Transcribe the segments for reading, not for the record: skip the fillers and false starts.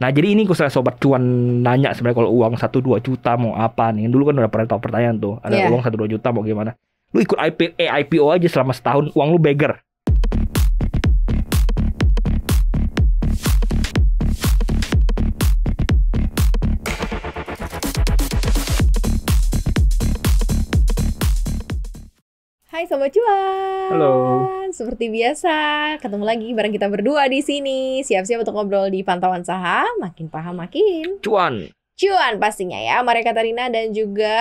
Nah jadi ini kalau sobat cuan nanya sebenarnya kalau uang 1-2 juta mau apa nih. Dulu kan udah pernah tahu pertanyaan tuh. Ada uang 1-2 juta mau gimana. Lu ikut IPO aja selama setahun, uang lu beggar. Hai Sobat Cuan. Halo. Seperti biasa, ketemu lagi bareng kita berdua di sini. Siap-siap untuk ngobrol di pantauan saham, makin paham makin Cuan pastinya ya. Maria Katarina dan juga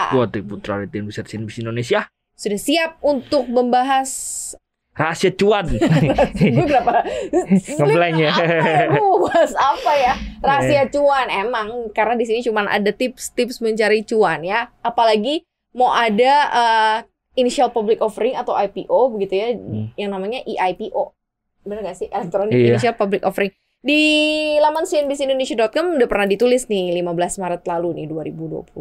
gua Triputra dari tim Research CNBC Indonesia sudah siap untuk membahas rahasia cuan. gue berapa Ngeblank ya. Gue bahas apa ya? Rahasia cuan. Emang karena di sini cuma ada tips-tips mencari cuan ya. Apalagi mau ada initial public offering atau IPO begitu ya, yang namanya EIPO. Bener gak sih? Electronic Initial Public Offering. Di laman cnbcindonesia.com udah pernah ditulis nih 15 Maret lalu nih 2022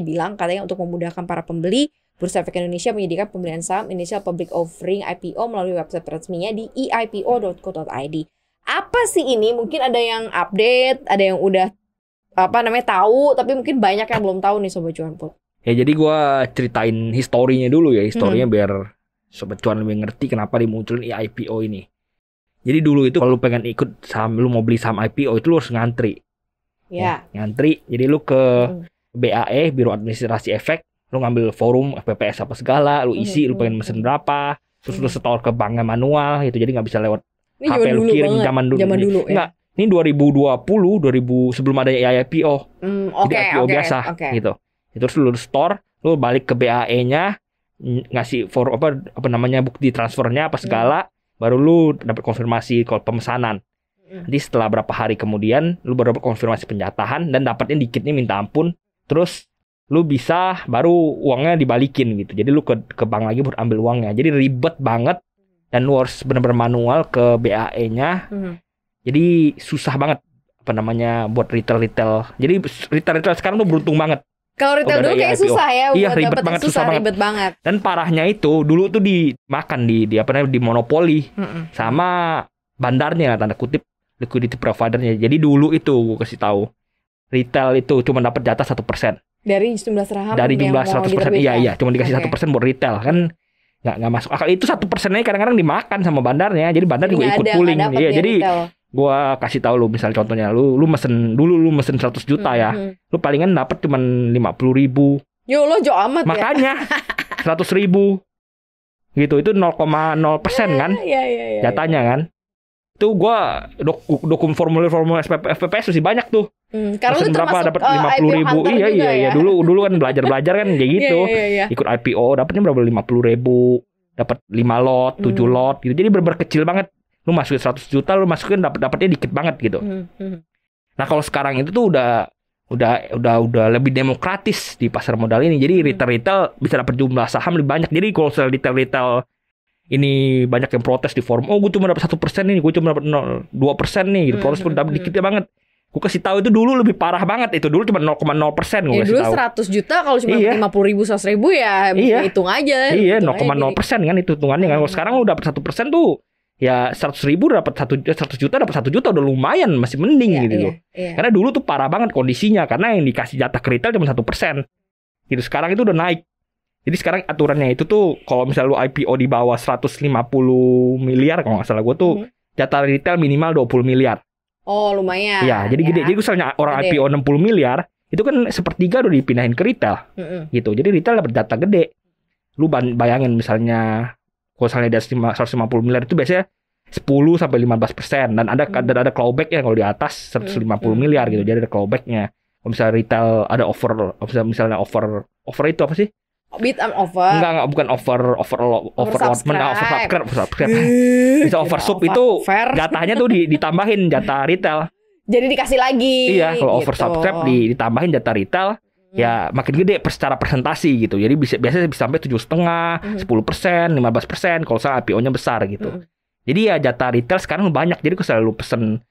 dibilang katanya untuk memudahkan para pembeli, Bursa Efek Indonesia menyediakan pembelian saham initial public offering IPO melalui website resminya di eipo.co.id. Apa sih ini? Mungkin ada yang update, ada yang udah tahu, tapi mungkin banyak yang belum tahu nih Sobat Cuan Put. Ya jadi gue ceritain historinya dulu ya. Historinya biar Sobat Cuan lebih ngerti kenapa dimunculin IPO ini. Jadi dulu itu kalau lu pengen ikut saham, lu mau beli saham IPO itu lu harus ngantri. Ya, ngantri. Jadi lu ke BAE, Biro Administrasi Efek, lu ngambil forum FPPS apa segala, lu isi, lu pengen mesen berapa, terus lu setor ke banknya manual gitu. Jadi nggak bisa lewat ini HP lu kirim zaman dulu. Enggak, ini 2020 sebelum ada IPO. Jadi IPO biasa gitu. Terus lu store, lu balik ke BAE-nya, ngasih for apa namanya bukti transfernya apa segala, baru lu dapat konfirmasi kalau pemesanan. Nanti setelah berapa hari kemudian lu baru dapat konfirmasi penjatahan dan dapatnya dikitnya minta ampun. Terus lu bisa baru uangnya dibalikin gitu. Jadi lu ke bank lagi buat ambil uangnya. Jadi ribet banget dan lu harus benar-benar manual ke BAE-nya. Jadi susah banget apa namanya buat retail. Jadi retail sekarang tuh beruntung banget. Kalau retail dulu kayak susah ya, iya, ribet banget, susah banget. Dan parahnya itu dulu tuh dimakan di monopoli sama bandarnya tanda kutip liquidity providernya. Jadi dulu itu gue kasih tahu retail itu cuma dapat jatah 1% dari jumlah saham. Dari jumlah 100%. Iya, cuma dikasih 1% buat retail kan nggak masuk akal. Itu 1%-nya kadang-kadang dimakan sama bandarnya. Jadi bandar juga ikut pooling. Iya, jadi gua kasih tahu lu misal contohnya lu mesen 100 juta ya. Lu palingan dapat cuman 50.000. Yo lo jauh amat. Makanya 100.000 gitu itu 0,0% kan. Iya. Jatanya kan. Itu gua dokumen formulir FPPS masih banyak tuh. Karena lu berapa dapat 50.000. Iya. Dulu kan belajar kan kayak gitu. Iya. Ikut IPO dapatnya berapa 50.000. Dapat 5 lot, 7 lot gitu. Jadi bener-bener kecil banget. Lu masukin 100 juta, lu masukin dapatnya dikit banget gitu. Nah kalau sekarang itu tuh udah lebih demokratis di pasar modal ini. Jadi retail bisa dapat jumlah saham lebih banyak. Jadi kalau retail ini banyak yang protes di forum. Oh gue cuma dapat 1% nih, gue cuma dapat 2% nih. Gitu. Protes pun dapat dikit banget. Gue kasih tahu itu dulu lebih parah banget. Itu dulu cuma 0,0% gue kasih tahu. Dulu 100 juta kalau cuma 50.000, 100.000 ya hitung aja. Iya 0,0% kan itu hitungannya kan. Kalau sekarang lu dapat 1% tuh. Ya 100.000 dapat 100 juta dapat 1 juta udah lumayan, masih mending gitu loh. Karena dulu tuh parah banget kondisinya karena yang dikasih jatah ke retail cuma 1%. Gitu sekarang itu udah naik. Jadi sekarang aturannya itu tuh kalau misalnya lu IPO di bawah 150 miliar kalau nggak salah gue tuh jatah retail minimal 20 miliar. Oh lumayan. Ya jadi gede. Jadi misalnya orang IPO 60 miliar itu kan sepertiga udah dipindahin ke retail. Gitu. Jadi retail dapat jatah gede. Lu bayangin misalnya kalau misalnya di 150 miliar itu biasanya 10-15% dan ada clawback ya kalau di atas 150 miliar gitu. Jadi ada clawbacknya. Kalau misalnya retail ada misalnya over itu apa sih? Bid and over. Enggak bukan oversubscribe. Bisa oversub itu jatahnya tuh ditambahin jatah retail. Jadi dikasih lagi. Iya, kalau oversubscribe ditambahin jatah retail. Ya makin gede secara presentasi gitu. Jadi biasanya bisa sampai 7,5%, 10%, 15% kalau saya IPO-nya besar gitu. Jadi ya jatah retail sekarang banyak. Jadi kalau lu pesen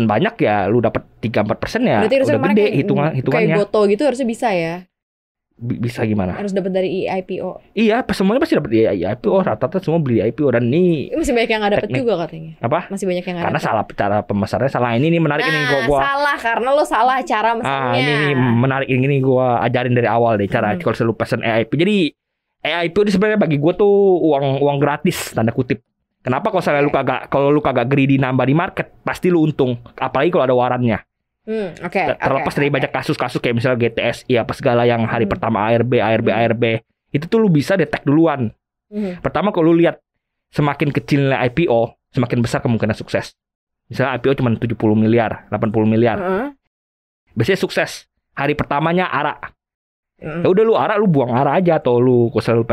banyak ya lu dapat 3-4% ya. Berarti udah gede hitungannya. Kayak Goto gitu harusnya bisa ya. Bisa gimana? Harus dapat dari IPO. Iya, semuanya pasti dapat IPO. Rata-rata semua beli IPO dan ini masih banyak yang nggak dapat juga katanya. Apa? Masih banyak yang nggak dapat. Karena salah cara pemasarannya salah. Ini menarik ini gua. Salah karena lo salah cara mesinnya. Ini menarik ini gua ajarin dari awal deh cara kalau selalu pesan EIPO. Jadi EIPO itu sebenarnya bagi gua tuh uang gratis tanda kutip. Kenapa kalau lu kagak greedy nambah di market, pasti lu untung. Apalagi kalau ada warannya. Terlepas dari banyak kasus-kasus kayak misalnya GTSI apa segala yang hari pertama ARB itu tuh lu bisa detect duluan. Pertama kalau lu lihat semakin kecilnya IPO, semakin besar kemungkinan sukses. Misalnya IPO cuma 70 miliar, 80 miliar. Biasanya sukses. Hari pertamanya ARA. Ya udah lu ARA, lu buang ARA aja, atau lu kalau selalu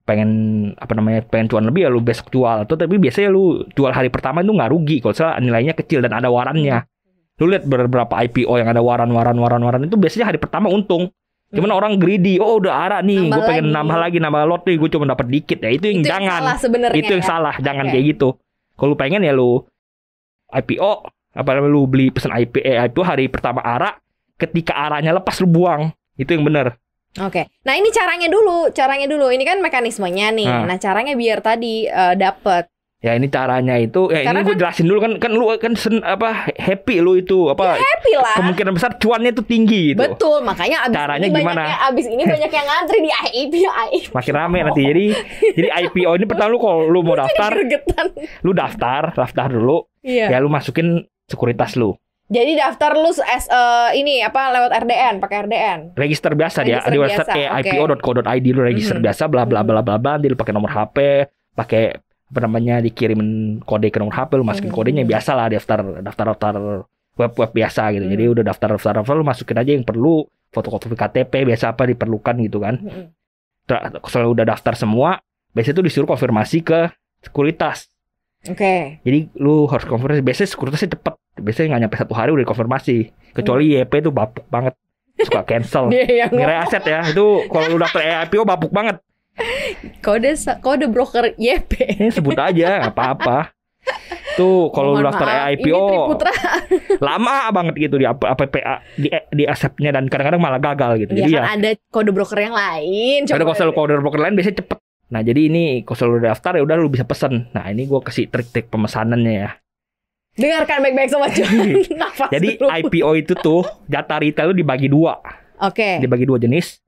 pengen cuan lebih ya lu besok jual. Atau tapi biasanya lu jual hari pertama itu nggak rugi kalau misalnya nilainya kecil dan ada warannya. Lu lihat beberapa IPO yang ada waran itu biasanya hari pertama untung. Cuman orang greedy, udah ARA nih, gue pengen nambah lot nih, gue cuma dapat dikit ya. Itu yang jangan. Itu yang salah, jangan kayak gitu. Kalau lu pengen ya lu IPO, lu beli pesan IPO hari pertama ARA, ketika ARA-nya lepas lu buang. Itu yang benar. Nah ini caranya dulu. Ini kan mekanismenya nih. Nah caranya biar tadi dapet. Ya ini caranya itu, ini gue jelasin dulu kan lu kan happy lu itu ya, happy lah. Kemungkinan besar cuannya itu tinggi gitu. Betul, makanya caranya gimana? Abis ini banyak yang ngantri di IPO. Makin rame nanti. Jadi IPO ini pertama lu kalau lu mau daftar, lu daftar dulu. Iya. Ya lu masukin sekuritas lu. Jadi daftar lu lewat RDN, pakai RDN. Register biasa dia di website ipo.co.id lu register biasa bla bla bla bla bla, nanti lu pakai nomor HP, pakai dikirimin kode ke nomor HP, lu masukin kodenya biasa lah, daftar web biasa gitu. Jadi udah daftar lu masukin aja yang perlu, fotokopi KTP biasa apa diperlukan gitu kan. Kalau udah daftar semua, biasanya tuh disuruh konfirmasi ke sekuritas. Jadi lu harus konfirmasi. Biasanya sekuritasnya cepet. Biasanya nggak nyampe 1 hari udah dikonfirmasi. Kecuali YP itu bapuk banget, suka cancel. Ngerai aset ya. Itu kalau lu daftar IPO bapuk banget. Kode broker YP. Sebut aja, nggak apa-apa. Tuh kalau lu daftar IPO lama banget gitu di di asepnya, dan kadang-kadang malah gagal gitu. Jadi kan ada kode broker yang lain. Ada kode broker lain biasanya cepet. Nah jadi ini kalau lu daftar ya udah lu bisa pesen. Nah ini gue kasih trik-trik pemesanannya ya. Dengarkan baik-baik Sobat Cuan. Jadi IPO itu tuh jatah retail lu dibagi 2. Dibagi 2 jenis.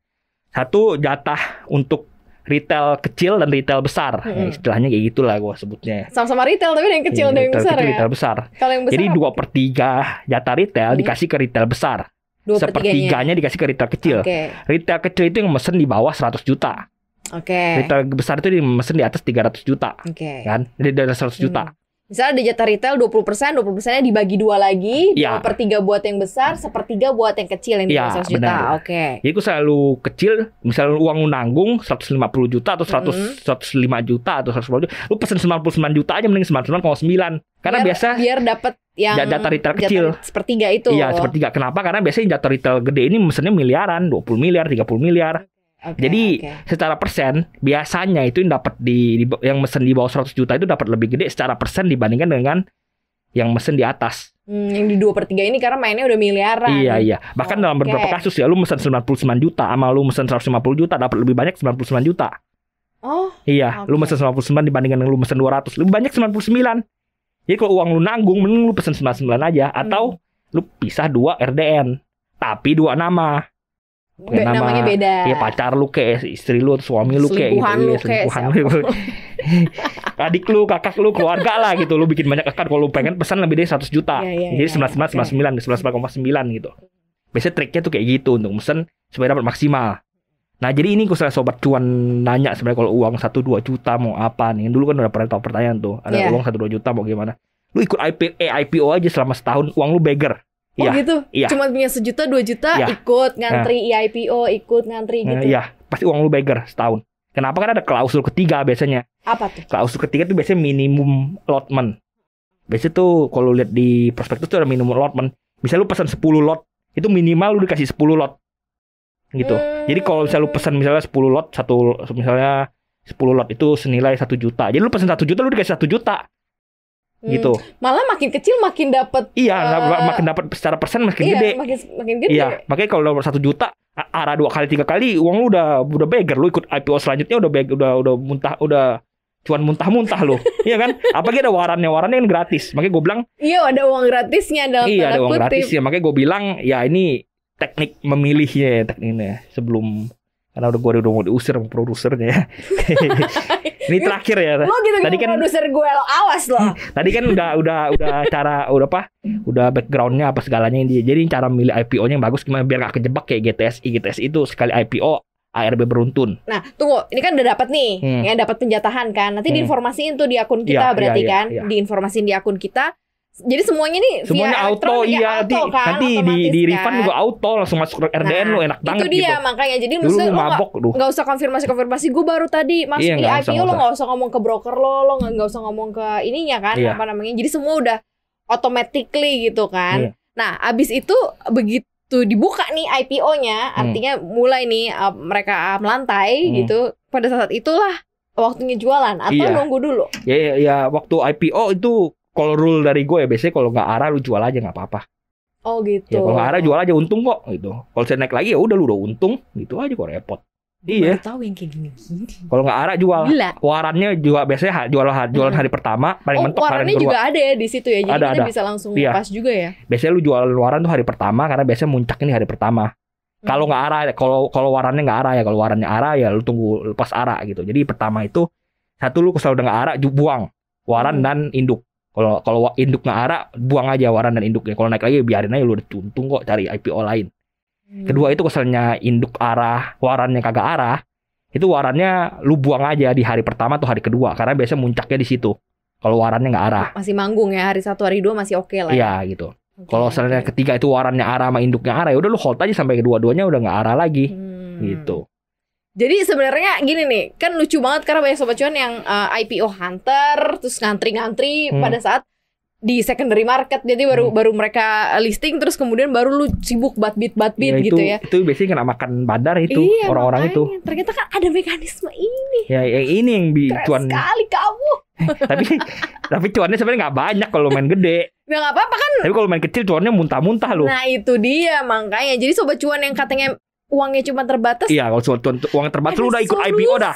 Satu jatah untuk retail kecil dan retail besar. Ya, istilahnya kayak gitulah gue sebutnya. Sama-sama retail tapi yang kecil dan yang besar ya. Retail besar. Kalau yang besar jadi 2/3 jatah retail dikasih ke retail besar. 1/3-nya dikasih ke retail kecil. Retail kecil itu yang mesen di bawah 100 juta. Retail besar itu mesen di atas 300 juta. Kan? Jadi dari 100 juta. Misalnya ada jatah retail 20%nya dibagi 2 lagi, 2/3 buat yang besar, 1/3 buat yang kecil yang di bawah 100 juta. Jadi kalau selalu kecil, misalnya uang lu nanggung 150 juta atau 105 juta atau 110 juta, lu pesen 99 juta aja, mending 99,9. Karena biar dapat yang jatah retail kecil 1/3 itu. Iya, 1/3. Kenapa? Karena biasanya jatah retail gede ini mesennya miliaran, 20 miliar, 30 miliar. Jadi secara persen biasanya itu yang dapat yang mesen di bawah 100 juta itu dapat lebih gede secara persen dibandingkan dengan yang mesen di atas. Yang di 2/3 ini karena mainnya udah miliaran. Iya. Bahkan dalam beberapa kasus ya, lu mesen 99 juta sama lu mesen 150 juta dapat lebih banyak 99 juta. Lu mesen 99 dibandingkan lu mesen 200, lebih banyak 99. Jadi kalau uang lu nanggung, mending lu pesen 99 aja. Atau lu pisah 2 RDN, tapi 2 nama. Namanya beda. Ya pacar lu kayak istri lu, suami lu kayak gitu. Selingkuhan lu. Adik lu, kakak lu, keluarga lah gitu. Lu bikin banyak akun kalau lu pengen pesan lebih dari 100 juta. Jadi 99,9 gitu. Biasanya triknya tuh kayak gitu untuk mesen supaya dapat maksimal. Nah jadi ini kalau Sobat Cuan nanya sebenarnya kalau uang 1-2 juta mau apa nih. Dulu kan udah pernah tahu pertanyaan tuh. Ada uang 1-2 juta mau gimana. Lu ikut IPO aja selama setahun, uang lu beggar. Gitu? Cuma punya 1 juta, 2 juta ikut ngantri IPO, ikut ngantri gitu. Pasti uang lu beggar setahun. Kenapa? Kan ada klausul ketiga biasanya. Apa tuh? Klausul ketiga tuh biasanya minimum allotment. Biasanya tuh kalau lihat di prospektus tuh ada minimum allotment. Misalnya lu pesan 10 lot, itu minimal lu dikasih 10 lot. Gitu. Jadi kalau misalnya lu pesan misalnya 10 lot, misalnya 10 lot itu senilai 1 juta. Jadi lu pesan 1 juta lu dikasih 1 juta. gitu. Malah makin kecil makin dapat. Iya, makin dapat secara persen makin gede. Makin gede. Iya, makanya kalau dapat 1 juta, ARA 2 kali 3 kali, uang lu udah beggar. Lu ikut IPO selanjutnya udah muntah, udah cuan muntah lu. Iya kan? Apalagi ada warannya kan gratis. Makanya gue bilang, iya ada uang gratisnya dalam iya, ada uang kutip. gratis ya. Makanya gue bilang, ya ini teknik memilihnya ya, tekniknya sebelum, karena udah mau diusir sama produsernya ya. Ini terakhir ya. Lo gitu tadi kan produser gue, lo awas lo. Tadi kan udah backgroundnya apa segalanya dia. Jadi cara milih IPO-nya yang bagus gimana biar gak kejebak kayak GTSI itu sekali IPO ARB beruntun. Nah, tunggu, ini kan udah dapat nih, yang dapat penjatahan kan. Nanti diinformasiin tuh di akun kita berarti kan, diinformasiin di akun kita. Jadi semuanya nih semuanya auto, iya auto, kan? Nanti di refund juga auto langsung masuk ke RDN. Lu enak banget gitu. Itu dia makanya. Jadi maksudnya lo nggak usah konfirmasi gue baru tadi masuk di IPO, lo nggak usah ngomong ke broker lo nggak usah ngomong ke ininya kan, apa namanya. Jadi semua udah automatically gitu kan. Nah, abis itu begitu dibuka nih IPO-nya, artinya mulai nih mereka melantai gitu. Pada saat itulah waktunya jualan atau nunggu dulu? Ya waktu IPO itu. Kalau rule dari gue ya biasanya kalau nggak arah lu jual aja nggak apa-apa. Oh gitu. Ya kalau nggak arah jual aja untung kok gitu. Kalau saya naik lagi ya udah lu udah untung gitu aja kok repot. Iya. Tahu yang kayak gini. Kalau nggak arah jual. Gila. Warannya juga biasanya jualan hari pertama paling mentok hari kedua. Warannya juga ada ya di situ ya. Jadi kita bisa langsung pas juga ya. Biasanya lu jual waran tuh hari pertama karena biasanya muncaknya nih hari pertama. Kalau nggak arah, kalau warannya nggak arah ya, kalau warannya arah ya lu tunggu lepas arah gitu. Jadi pertama itu satu lu kalau udah nggak arah buang waran dan induk. Kalau induk nggak arah, buang aja waran dan induknya. Kalau naik lagi biarin aja, lu udah untung kok cari IPO lain. Kedua itu misalnya induk arah, warannya kagak arah, itu warannya lu buang aja di hari pertama atau hari kedua karena biasanya muncaknya di situ. Kalau warannya nggak arah. Masih manggung ya, hari 1 hari 2 masih oke lah. Iya gitu. Kalau misalnya ketiga itu warannya arah sama induknya arah, ya udah lu hold aja sampai kedua-duanya udah nggak arah lagi. Gitu. Jadi sebenarnya gini nih, kan lucu banget karena banyak sobat cuan yang IPO hunter, terus ngantri-ngantri pada saat di secondary market. Jadi baru mereka listing, terus kemudian baru lu sibuk batbit ya, gitu ya. Itu biasanya kena makan badar itu orang-orang itu. Ternyata kan ada mekanisme ini. Ya yang ini yang cuan sekali kamu. tapi cuannya sebenarnya nggak banyak kalau main gede. Nah nggak apa-apa kan. Tapi kalau main kecil cuannya muntah-muntah loh. Nah itu dia makanya. Jadi sobat cuan yang katanya uangnya cuma terbatas. Iya, kalau uang terbatas lu udah ikut IPO dah.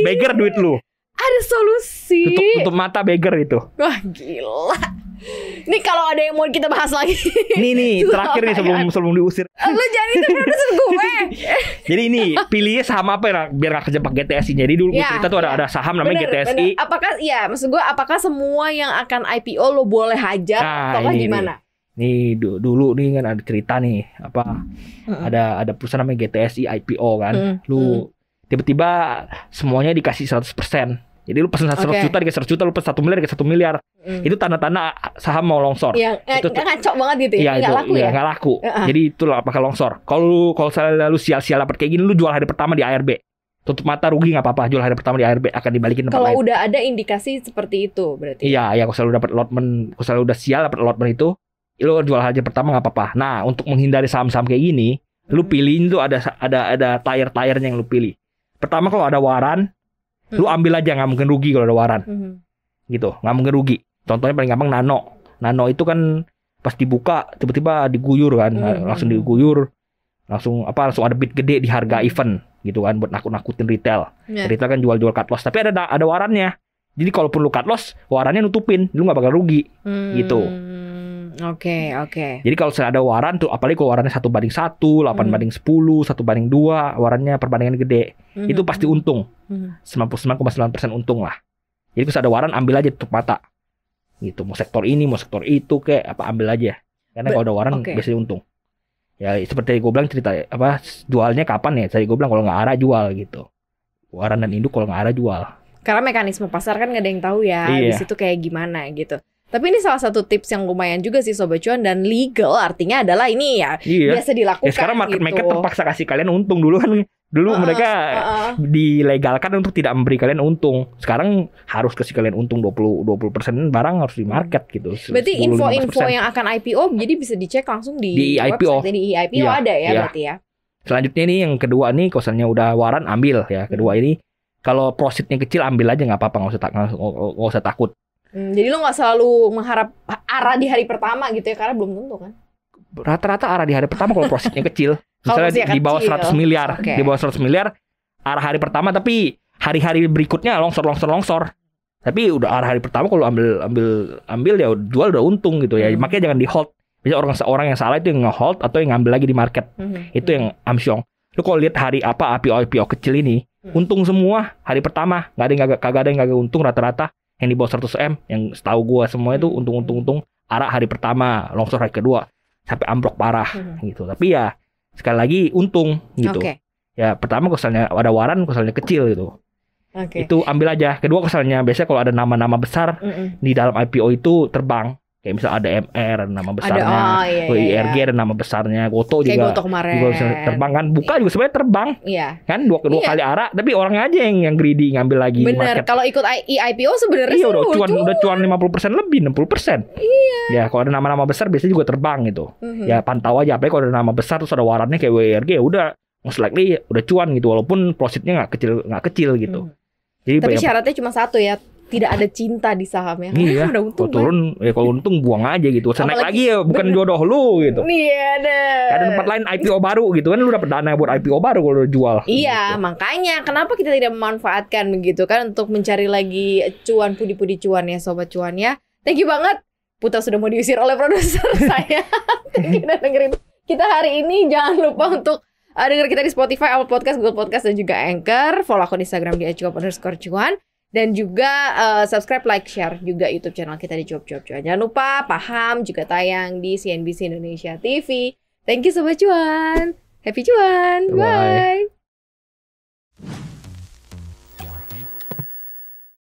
Beggar duit lu. Ada solusi. Tutup mata beggar itu. Wah, gila. Nih kalau ada yang mau kita bahas lagi. Nih terakhir nih sebelum diusir. Lu jangan itu produser gue. Jadi ini pilihnya saham apa ya biar gak kejebak GTSI. Jadi dulu kita tuh ada saham namanya GTSI. Maksud gue apakah semua yang akan IPO lo boleh hajar atau gimana? Nih dulu nih kan ada cerita nih ada perusahaan namanya GTSI IPO kan. Lu tiba-tiba semuanya dikasih 100%. Jadi lu pesen 100 juta dikasih 100 juta, lu pesen 1 miliar dikasih 1 miliar. Itu tanda-tanda saham mau longsor. Itu ngacok banget gitu ya. Nggak laku ya. Nggak laku. Jadi itulah bakal longsor. Kalau lu sial-sial dapat kayak gini, lu jual hari pertama di ARB. Tutup mata rugi nggak apa-apa, jual hari pertama di ARB akan dibalikin tempat lain. Kalau udah ada indikasi seperti itu berarti. Iya, kalau selalu dapat allotment, kalau selalu udah sial dapat allotment itu, lu jual hari pertama nggak apa-apa. Nah, untuk menghindari saham-saham kayak gini, lu pilihin tuh ada tier-tiernya yang lu pilih. Pertama kalau ada waran, lu ambil aja, nggak mungkin rugi kalau ada waran. Gitu, nggak mungkin rugi. Contohnya paling gampang Nano itu kan pas dibuka tiba-tiba diguyur kan, langsung diguyur, langsung ada bid gede di harga event gitu kan buat nakut-nakutin retail. Retail kan jual-jual cut loss, tapi ada warannya. Jadi kalaupun lu cut loss, warannya nutupin, lu nggak bakal rugi. Gitu. Oke. Jadi kalau ada waran tuh, apalagi kalau warannya 1/1, 8/10, 1/2, warannya perbandingan gede, itu pasti untung. 99,9% untung lah. Jadi kalau ada waran ambil aja tutup mata. Gitu, mau sektor ini, mau sektor itu kayak apa ambil aja. Karena kalau ada waran biasanya untung. Ya seperti gue bilang cerita jualnya kapan ya? Tadi gue bilang kalau nggak arah jual gitu. Waran dan induk kalau nggak arah jual. Karena mekanisme pasar kan nggak ada yang tahu ya. Di situ kayak gimana gitu. Tapi ini salah satu tips yang lumayan juga sih Sobat Cuan, dan legal artinya adalah ini ya biasa dilakukan. Sekarang market maker terpaksa kasih kalian untung dulu kan. Dulu mereka dilegalkan untuk tidak memberi kalian untung. Sekarang harus kasih kalian untung 20% barang harus di market gitu. Berarti info-info yang akan IPO jadi bisa dicek langsung di IPO. Website di IPO ada ya berarti ya. Selanjutnya nih yang kedua nih, kalau misalnya udah waran ambil ya. Kedua ini kalau profitnya kecil ambil aja nggak apa-apa, nggak usah takut. Jadi lo nggak selalu mengharap arah di hari pertama gitu ya, karena belum tentu kan. Rata-rata arah di hari pertama kalau profitnya kecil. Misalnya di bawah 100 miliar, di bawah 100 miliar arah hari pertama, tapi hari-hari berikutnya longsor. Tapi udah arah hari pertama kalau ambil ya jual udah untung gitu ya. Makanya jangan di hold. Biasanya orang yang salah itu yang nge-hold atau yang ngambil lagi di market. Itu yang amsyong. Lu kalau lihat hari IPO kecil ini, untung semua hari pertama. Kagak ada yang kagak untung rata-rata. Yang di bawah 100 M, yang setahu gua semua itu untung arah hari pertama, longsor hari kedua sampai ambruk parah gitu. Tapi ya sekali lagi untung gitu. Ya pertama misalnya ada waran, misalnya kecil gitu. Itu ambil aja. Kedua misalnya biasanya kalau ada nama-nama besar di dalam IPO itu terbang. Kayak misal ada MR ada nama besarnya, IRG ada nama besarnya, Goto juga terbang kan, Buka juga sebenarnya terbang, kan dua kali arah, tapi orangnya aja yang greedy ngambil lagi. Bener, kalau ikut IPO sebenarnya udah cuan 50% lebih 60%. Ya kalau ada nama-nama besar biasanya juga terbang gitu. Ya pantau aja, apalagi kalau ada nama besar terus ada warannya kayak WIRG, ya udah most likely udah cuan gitu, walaupun profitnya nggak kecil gitu. Jadi tapi syaratnya cuma satu ya, tidak ada cinta di sahamnya. Iya. Udah untung turun, ya kalau untung buang aja gitu. Naik lagi ya bukan jodoh lu gitu. Iya deh. Ada tempat lain IPO baru gitu kan, lu dapet dana buat IPO baru kalau lu jual. Iya, gitu. Makanya kenapa kita tidak memanfaatkan begitu kan untuk mencari lagi cuan, pudi-pudi cuan ya sobat cuan ya. Thank you banget. Putra sudah mau diusir oleh produser saya. Thank you udah dengerin kita hari ini. Jangan lupa untuk denger kita di Spotify, Apple Podcast, Google Podcast dan juga Anchor. Follow akun Instagram di @cuap_cuan. Dan juga subscribe, like, share juga YouTube channel kita di Cuap-Cuap Cuan. Jangan lupa Paham juga tayang di CNBC Indonesia TV. Thank you Sobat Cuan. Happy Cuan. Bye.